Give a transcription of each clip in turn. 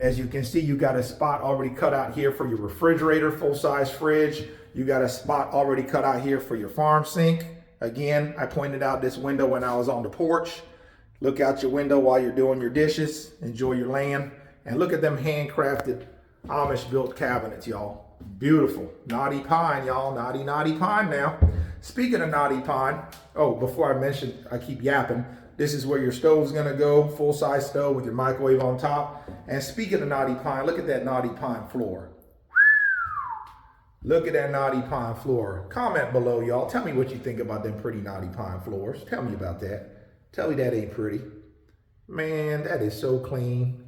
As you can see, you got a spot already cut out here for your refrigerator, full-size fridge. You got a spot already cut out here for your farm sink. Again, I pointed out this window when I was on the porch. Look out your window while you're doing your dishes. Enjoy your land. And look at them handcrafted Amish built cabinets, y'all. Beautiful. Knotty pine, y'all. Knotty pine now. Speaking of knotty pine, oh, before I mention, I keep yapping. This is where your stove's gonna go, full-size stove with your microwave on top. And speaking of knotty pine, look at that knotty pine floor. Look at that knotty pine floor. Comment below, y'all. Tell me what you think about them pretty knotty pine floors. Tell me about that. Tell me that ain't pretty. Man, that is so clean.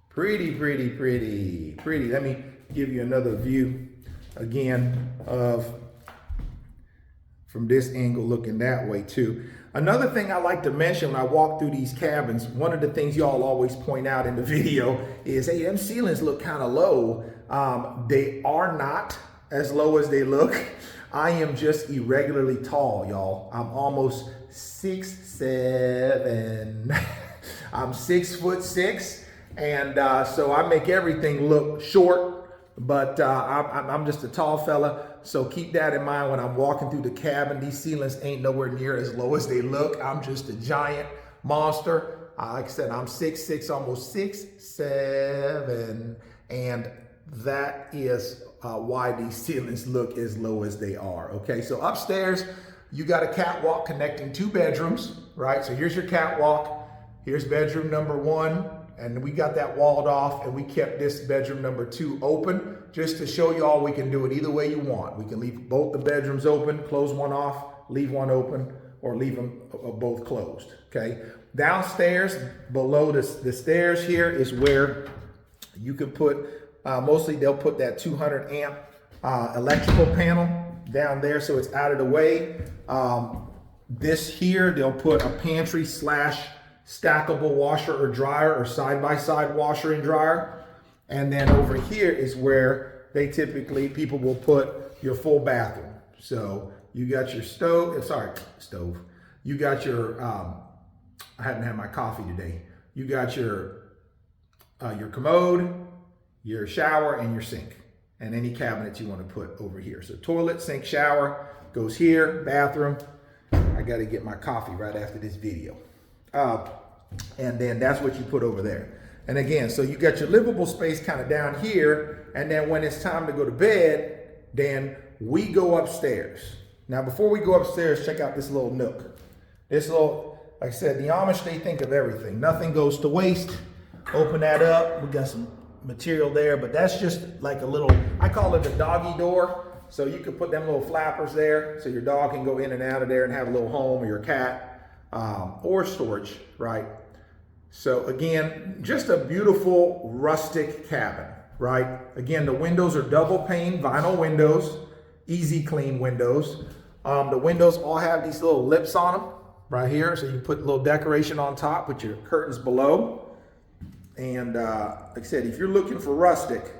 Pretty, pretty, pretty, pretty. Let me give you another view again of from this angle looking that way too. Another thing I like to mention when I walk through these cabins, one of the things y'all always point out in the video is, hey, them ceilings look kind of low. They are not as low as they look. I am just irregularly tall, y'all. I'm almost 6'7". I'm 6'6", and so I make everything look short, but I'm just a tall fella. So keep that in mind when I'm walking through the cabin. These ceilings ain't nowhere near as low as they look. I'm just a giant monster. Like I said, I'm 6'6", almost 6'7", and that is why these ceilings look as low as they are. Okay, so upstairs, you got a catwalk connecting 2 bedrooms, right? So here's your catwalk. Here's bedroom number 1. And we got that walled off, and we kept this bedroom number 2 open just to show y'all we can do it either way you want. We can leave both the bedrooms open, close one off, leave one open, or leave them both closed, okay? Downstairs, below the stairs here is where you could put, mostly they'll put that 200 amp electrical panel down there so it's out of the way. This here, they'll put a pantry / stackable washer or dryer or side-by-side washer and dryer. And then over here is where they typically, people will put your full bathroom. So you got your stove. You got your, I haven't had my coffee today. You got your commode, your shower, and your sink, and any cabinets you want to put over here. So toilet, sink, shower goes here, bathroom. I got to get my coffee right after this video. And then that's what you put over there. And again, so you got your livable space kind of down here. And then when it's time to go to bed, then we go upstairs. Now, before we go upstairs, check out this little nook. This little, like I said, the Amish, they think of everything. Nothing goes to waste. Open that up. We got some material there, but that's just like a little, I call it a doggy door. So you can put them little flappers there so your dog can go in and out of there and have a little home, or your cat. Or storage, right? So again, just a beautiful rustic cabin, right? Again, the windows are double pane vinyl windows, easy clean windows. The windows all have these little lips on them right here, so you can put a little decoration on top with your curtains below. And like I said, if you're looking for rustic,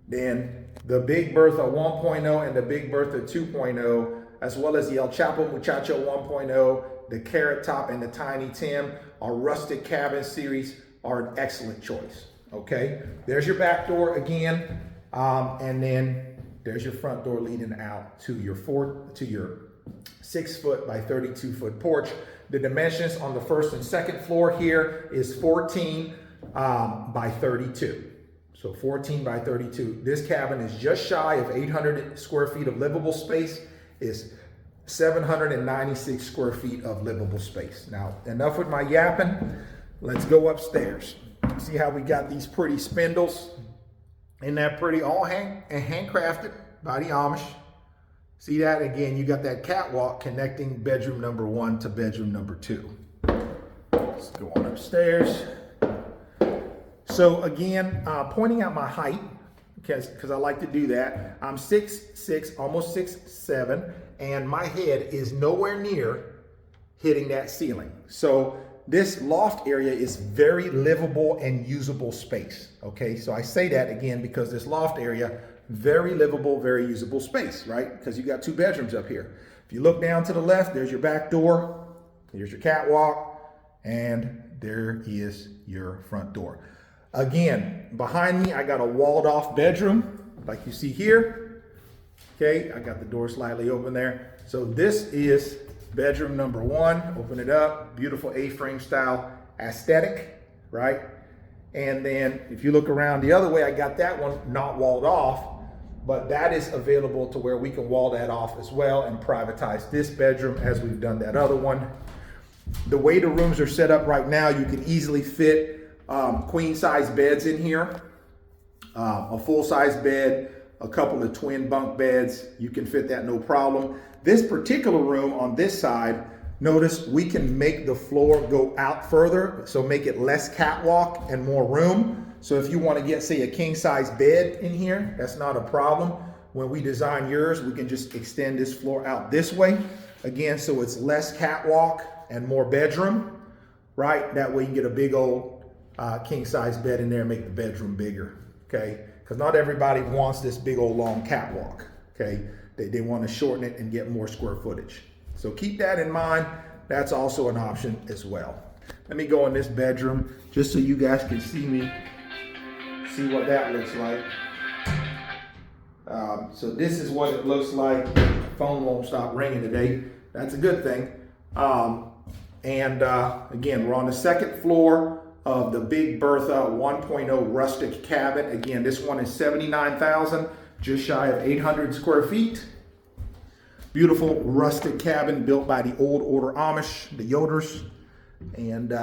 then the Big Bertha 1.0 and the Big Bertha 2.0, as well as the El Chapo Muchacho 1.0, the Carrot Top and the Tiny Tim, our rustic cabin series, are an excellent choice. Okay, there's your back door again, and then there's your front door leading out to your 6-foot by 32-foot porch. The dimensions on the first and second floor here is 14 by 32. So 14 by 32. This cabin is just shy of 800 square feet of livable space. Is 796 square feet of livable space. Now, enough with my yapping. Let's go upstairs. See how we got these pretty spindles? Isn't that pretty? All handcrafted by the Amish. See that? Again, you got that catwalk connecting bedroom number 1 to bedroom number 2. Let's go on upstairs. So again, pointing out my height, because I like to do that. I'm 6'6", almost 6'7", and my head is nowhere near hitting that ceiling. So this loft area is very livable and usable space. Okay, so I say that again because this loft area, very livable, very usable space, right? Because you got 2 bedrooms up here. If you look down to the left, there's your back door, there's your catwalk, and there is your front door. Again, behind me, I got a walled off bedroom, like you see here. Okay, I got the door slightly open there. So this is bedroom number 1. Open it up, beautiful A-frame style aesthetic, right? And then if you look around the other way, I got that one not walled off, but that is available to where we can wall that off as well and privatize this bedroom as we've done that other one. The way the rooms are set up right now, you can easily fit queen size beds in here, a full size bed, a couple of twin bunk beds. You can fit that no problem. This particular room on this side, notice we can make the floor go out further, so make it less catwalk and more room. So if you want to get, say, a king size bed in here, that's not a problem. When we design yours, we can just extend this floor out this way. Again, so it's less catwalk and more bedroom, right? That way you can get a big old king size bed in there and make the bedroom bigger, okay? Because not everybody wants this big old long catwalk, okay? They want to shorten it and get more square footage. So keep that in mind. That's also an option as well. Let me go in this bedroom just so you guys can see what that looks like. So this is what it looks like. The phone won't stop ringing today. That's a good thing. Again, we're on the second floor of the big Bertha 1.0 rustic cabin. Again, this one is 79,000, just shy of 800 square feet. Beautiful rustic cabin built by the old order Amish, the Yoders. And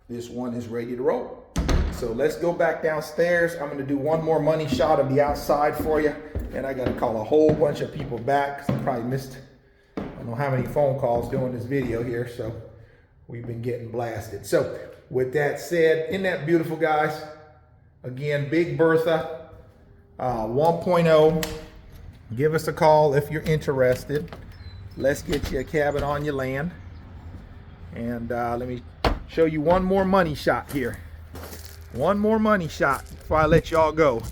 this one is ready to roll. So let's go back downstairs. I'm gonna do one more money shot of the outside for you. And I gotta call a whole bunch of people back because I probably missed, I don't know how many phone calls doing this video here. So we've been getting blasted. So with that said, isn't that beautiful, guys? Again, Big Bertha 1.0. Give us a call if you're interested. Let's get you a cabin on your land. And let me show you one more money shot here. One more money shot before I let y'all go.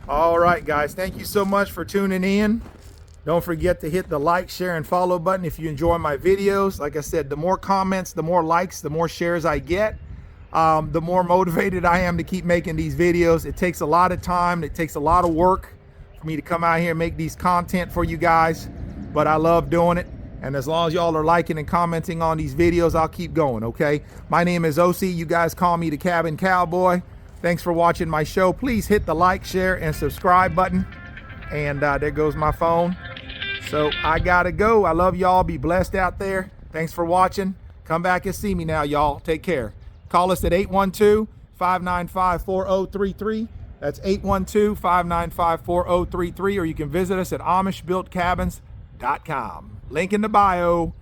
All right, guys, thank you so much for tuning in. Don't forget to hit the like, share, and follow button if you enjoy my videos. Like I said, the more comments, the more likes, the more shares I get, the more motivated I am to keep making these videos. It takes a lot of time. It takes a lot of work for me to come out here and make these content for you guys, but I love doing it. And as long as y'all are liking and commenting on these videos, I'll keep going, okay? My name is OC. You guys call me the Cabin Cowboy. Thanks for watching my show. Please hit the like, share, and subscribe button. And there goes my phone. So I gotta go. I love y'all. Be blessed out there. Thanks for watching. Come back and see me now, y'all. Take care. Call us at 812-595-4033. That's 812-595-4033. Or you can visit us at amishbuiltcabins.com. Link in the bio.